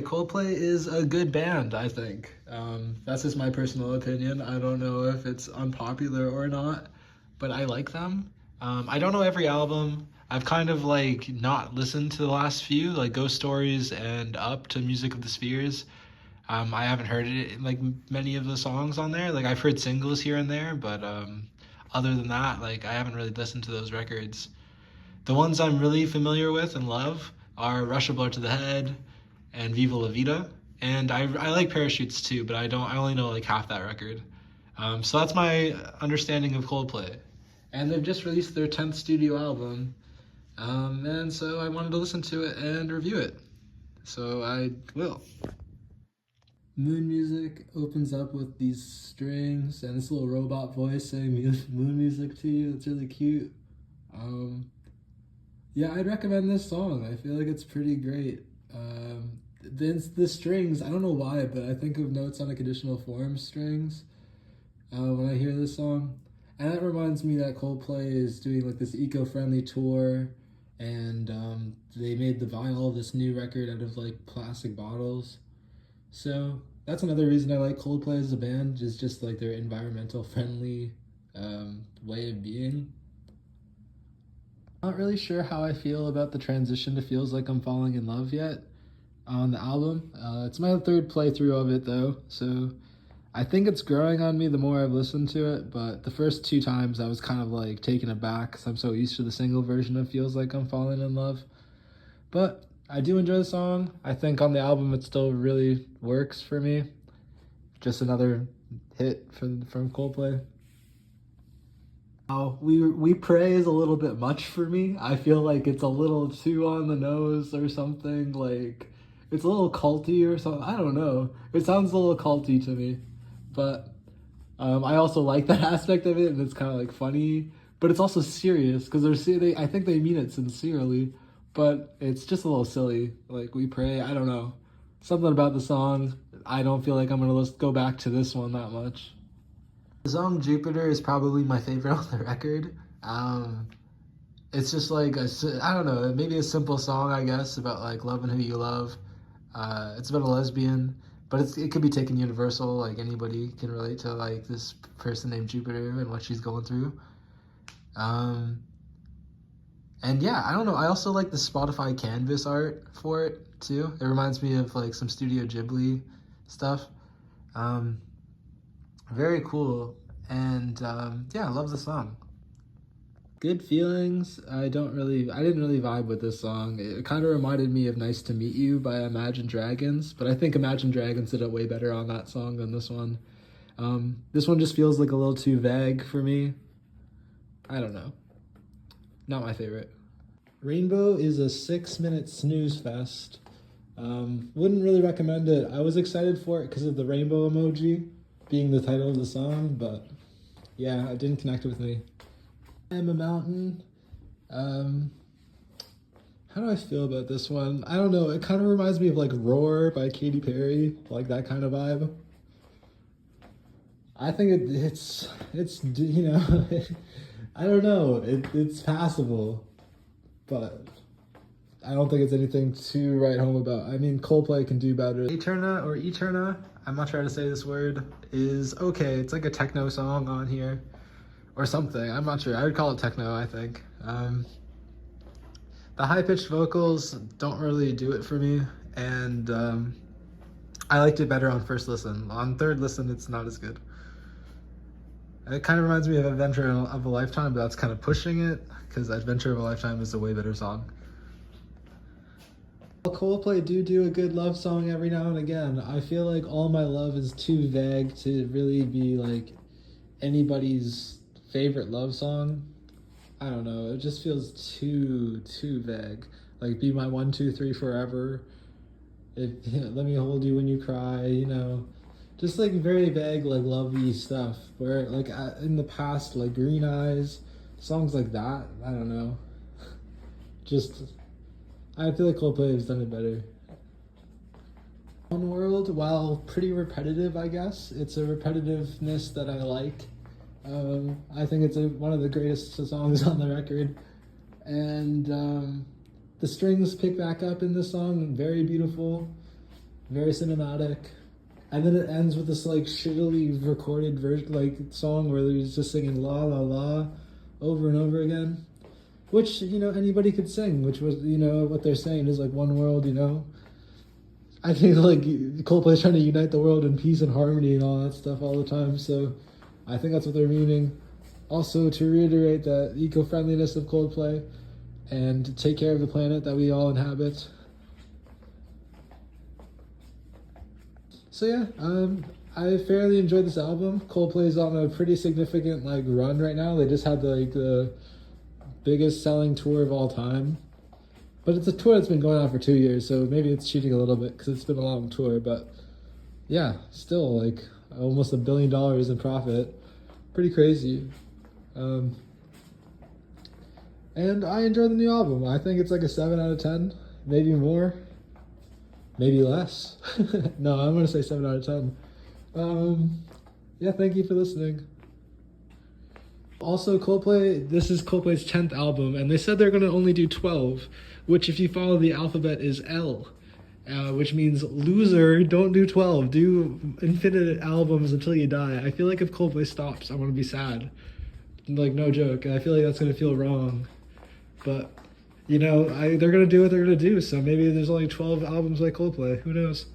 Coldplay is a good band, I think. That's just my personal opinion. I don't know if it's unpopular or not, but I like them. I don't know every album. I've kind of like not listened to the last few, like Ghost Stories and Up to Music of the Spheres. I haven't heard it like many of the songs on there. Like I've heard singles here and there, but other than that, like I haven't really listened to those records. The ones I'm really familiar with and love are Rush of Blood to the Head and Viva La Vida. And I like Parachutes too, but I only know like half that record. So that's my understanding of Coldplay. And they've just released their 10th studio album. And so I wanted to listen to it and review it. So I will. Moon Music opens up with these strings and this little robot voice saying moon music to you. It's really cute. Yeah, I'd recommend this song. I feel like it's pretty great. The strings, I don't know why, but I think of Notes on a Conditional Form strings when I hear this song. And that reminds me that Coldplay is doing like this eco-friendly tour, and they made the vinyl of this new record out of like plastic bottles. So that's another reason I like Coldplay as a band, is just like their environmental friendly way of being. Not really sure how I feel about the transition to Feels Like I'm Falling in Love yet on the album. It's my third playthrough of it though, so I think it's growing on me the more I've listened to it, but the first two times I was kind of like taken aback because I'm so used to the single version of Feels Like I'm Falling in Love. But I do enjoy the song. I think on the album it still really works for me. Just another hit from Coldplay. We Pray is a little bit much for me. I feel like it's a little too on the nose or something. Like it's a little culty or something. I don't know. It sounds a little culty to me, but I also like that aspect of it, and it's kind of like funny. But it's also serious because I think they mean it sincerely, but it's just a little silly. Like We Pray. I don't know. Something about the song. I don't feel like I'm gonna go back to this one that much. The song Jupiter is probably my favorite on the record. It's just like, I don't know, maybe a simple song, I guess, about like loving who you love. It's about a lesbian, but it could be taken universal, like anybody can relate to like this person named Jupiter and what she's going through. And yeah, I don't know, I also like the Spotify canvas art for it too. It reminds me of like some Studio Ghibli stuff. Very cool, and yeah, I love the song. Good Feelings, I didn't really vibe with this song. It kind of reminded me of Nice to Meet You by Imagine Dragons, but I think Imagine Dragons did it way better on that song than this one. This one just feels like a little too vague for me. I don't know. Not my favorite. Rainbow is a 6-minute snooze fest. Wouldn't really recommend it. I was excited for it because of the rainbow emoji being the title of the song, but yeah, it didn't connect with me. I'm a Mountain. How do I feel about this one? I don't know, it kind of reminds me of like Roar by Katy Perry, like that kind of vibe. I think it's you know, I don't know, it's passable, but I don't think it's anything to write home about. I mean, Coldplay can do better. Eterna, I'm not trying to say this word, is okay. It's like a techno song on here or something. I'm not sure. I would call it techno, I think. The high-pitched vocals don't really do it for me, and I liked it better on first listen. On third listen, it's not as good. It kind of reminds me of Adventure of a Lifetime, but that's kind of pushing it, because Adventure of a Lifetime is a way better song. Coldplay do a good love song every now and again. I feel like All My Love is too vague to really be like anybody's favorite love song. I don't know, it just feels too vague. Like Be My 1, 2, 3 Forever. Let Me Hold You When You Cry, you know. Just like very vague, like lovey stuff. Where like in the past, like Green Eyes, songs like that, I don't know. I feel like Coldplay has done it better. One World, while pretty repetitive, I guess, it's a repetitiveness that I like. I think it's one of the greatest songs on the record. And the strings pick back up in this song, very beautiful. very cinematic. And then it ends with this like shittily recorded version, like song where he's just singing la la la over and over again, which, you know, anybody could sing, which was, you know, what they're saying is like one world, you know. I think like Coldplay's trying to unite the world in peace and harmony and all that stuff all the time, so I think that's what they're meaning. Also, to reiterate that eco-friendliness of Coldplay and to take care of the planet that we all inhabit. So yeah, I fairly enjoyed this album. Coldplay's on a pretty significant like run right now. They just had the biggest selling tour of all time. But it's a tour that's been going on for 2 years, so maybe it's cheating a little bit because it's been a long tour. But yeah, still like almost $1 billion in profit. Pretty crazy. And I enjoyed the new album. I think it's like a 7 out of 10, maybe more, maybe less. No, I'm gonna say 7 out of 10. Yeah, thank you for listening. Also, Coldplay, this is Coldplay's 10th album, and they said they're gonna only do 12, which if you follow the alphabet is L, which means loser, don't do 12, do infinite albums until you die. I feel like if Coldplay stops, I'm gonna be sad. Like, no joke, I feel like that's gonna feel wrong. But, you know, they're gonna do what they're gonna do, so maybe there's only 12 albums like Coldplay, who knows?